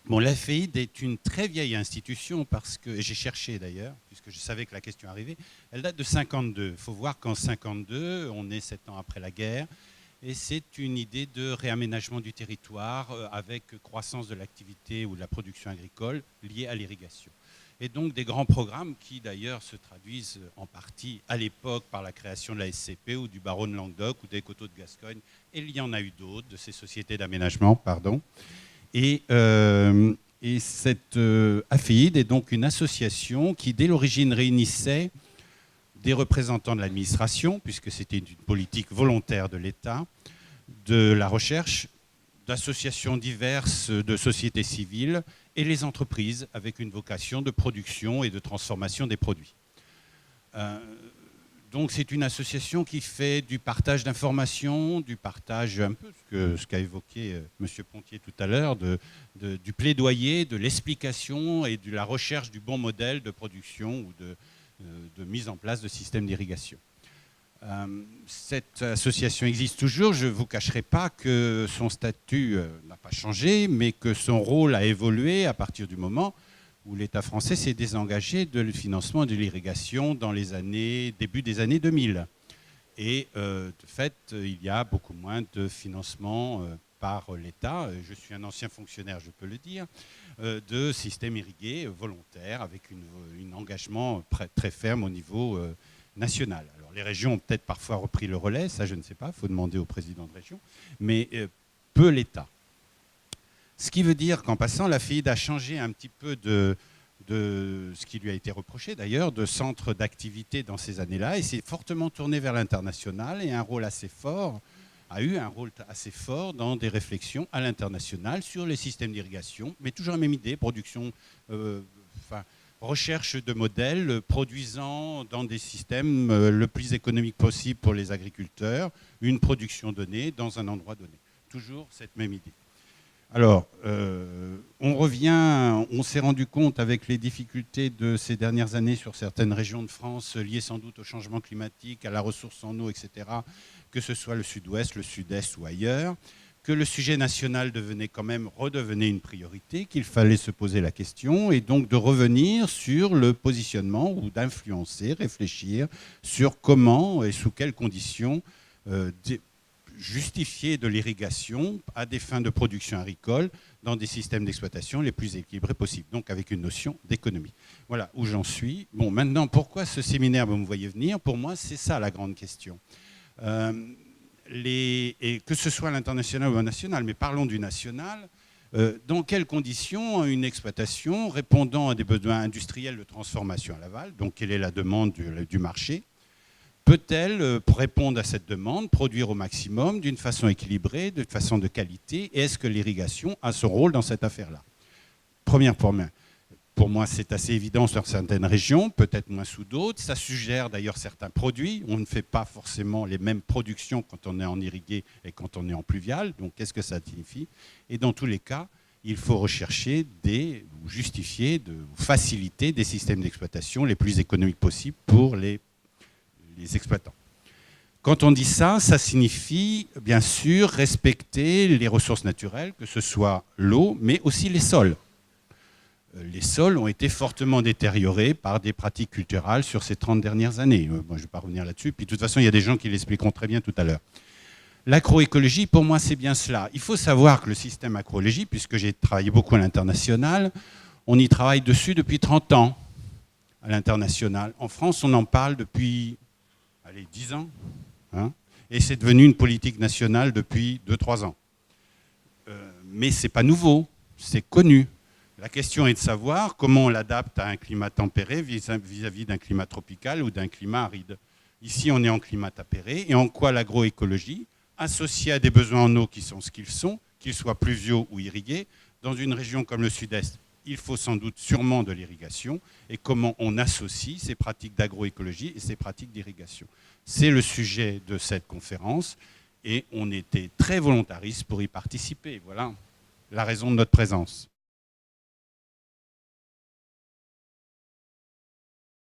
Bon, la FEID est une très vieille institution parce que, et j'ai cherché d'ailleurs, puisque je savais que la question arrivait, elle date de 52. Il faut voir qu'en 52, on est 7 ans après la guerre, et c'est une idée de réaménagement du territoire avec croissance de l'activité ou de la production agricole liée à l'irrigation. Et donc des grands programmes qui d'ailleurs se traduisent en partie à l'époque par la création de la SCP ou du barreau de Languedoc ou des coteaux de Gascogne, et il y en a eu d'autres, de ces sociétés d'aménagement, pardon. Et cette AFEID est donc une association qui, dès l'origine, réunissait des représentants de l'administration, puisque c'était une politique volontaire de l'État, de la recherche, d'associations diverses de sociétés civiles et les entreprises avec une vocation de production et de transformation des produits. Donc c'est une association qui fait du partage d'informations, du partage, un peu ce qu'a évoqué M. Pontier tout à l'heure, du plaidoyer, de l'explication et de la recherche du bon modèle de production ou de mise en place de systèmes d'irrigation. Cette association existe toujours. Je ne vous cacherai pas que son statut n'a pas changé, mais que son rôle a évolué à partir du moment où l'État français s'est désengagé de le financement de l'irrigation dans les début des années 2000. Et de fait, il y a beaucoup moins de financement par l'État, je suis un ancien fonctionnaire, je peux le dire, de systèmes irrigués volontaires avec un engagement très ferme au niveau national. Alors les régions ont peut-être parfois repris le relais, ça je ne sais pas, il faut demander au président de région, mais peu l'État. Ce qui veut dire qu'en passant, la FEID a changé un petit peu de ce qui lui a été reproché d'ailleurs, de centre d'activité dans ces années-là, et s'est fortement tourné vers l'international et a eu un rôle assez fort dans des réflexions à l'international sur les systèmes d'irrigation, mais toujours la même idée, production, recherche de modèles produisant dans des systèmes le plus économique possible pour les agriculteurs, une production donnée dans un endroit donné. Toujours cette même idée. Alors, on s'est rendu compte avec les difficultés de ces dernières années sur certaines régions de France, liées sans doute au changement climatique, à la ressource en eau, etc., que ce soit le sud-ouest, le sud-est ou ailleurs, que le sujet national redevenait une priorité, qu'il fallait se poser la question et donc de revenir sur le positionnement ou d'influencer, réfléchir sur comment et sous quelles conditions justifier de l'irrigation à des fins de production agricole dans des systèmes d'exploitation les plus équilibrés possibles, donc avec une notion d'économie. Voilà où j'en suis. Bon, maintenant, pourquoi ce séminaire, vous me voyez venir? Pour moi, c'est ça la grande question. Et que ce soit à l'international ou à national, mais parlons du national, dans quelles conditions une exploitation répondant à des besoins industriels de transformation à l'aval, donc quelle est la demande du marché, peut-elle, pour répondre à cette demande, produire au maximum, d'une façon équilibrée, de façon de qualité? Et est-ce que l'irrigation a son rôle dans cette affaire-là? Première pour moi, c'est assez évident sur certaines régions, peut-être moins sous d'autres. Ça suggère d'ailleurs certains produits. On ne fait pas forcément les mêmes productions quand on est en irrigué et quand on est en pluvial. Donc, qu'est-ce que ça signifie? Et dans tous les cas, il faut rechercher ou justifier, ou faciliter des systèmes d'exploitation les plus économiques possibles pour les exploitants. Quand on dit ça, ça signifie bien sûr respecter les ressources naturelles, que ce soit l'eau, mais aussi les sols. Les sols ont été fortement détériorés par des pratiques culturales sur ces 30 dernières années. Moi, je ne vais pas revenir là-dessus. Puis de toute façon, il y a des gens qui l'expliqueront très bien tout à l'heure. L'agroécologie, pour moi, c'est bien cela. Il faut savoir que le système agroécologie, puisque j'ai travaillé beaucoup à l'international, on y travaille dessus depuis 30 ans à l'international. En France, on en parle depuis 10 ans, hein, et c'est devenu une politique nationale depuis 2-3 ans. Mais ce n'est pas nouveau, c'est connu. La question est de savoir comment on l'adapte à un climat tempéré vis-à-vis d'un climat tropical ou d'un climat aride. Ici, on est en climat tempéré, et en quoi l'agroécologie, associée à des besoins en eau qui sont ce qu'ils sont, qu'ils soient pluviaux ou irrigués, dans une région comme le Sud-Est, il faut sans doute sûrement de l'irrigation, et comment on associe ces pratiques d'agroécologie et ces pratiques d'irrigation. C'est le sujet de cette conférence, et on était très volontaristes pour y participer. Voilà la raison de notre présence.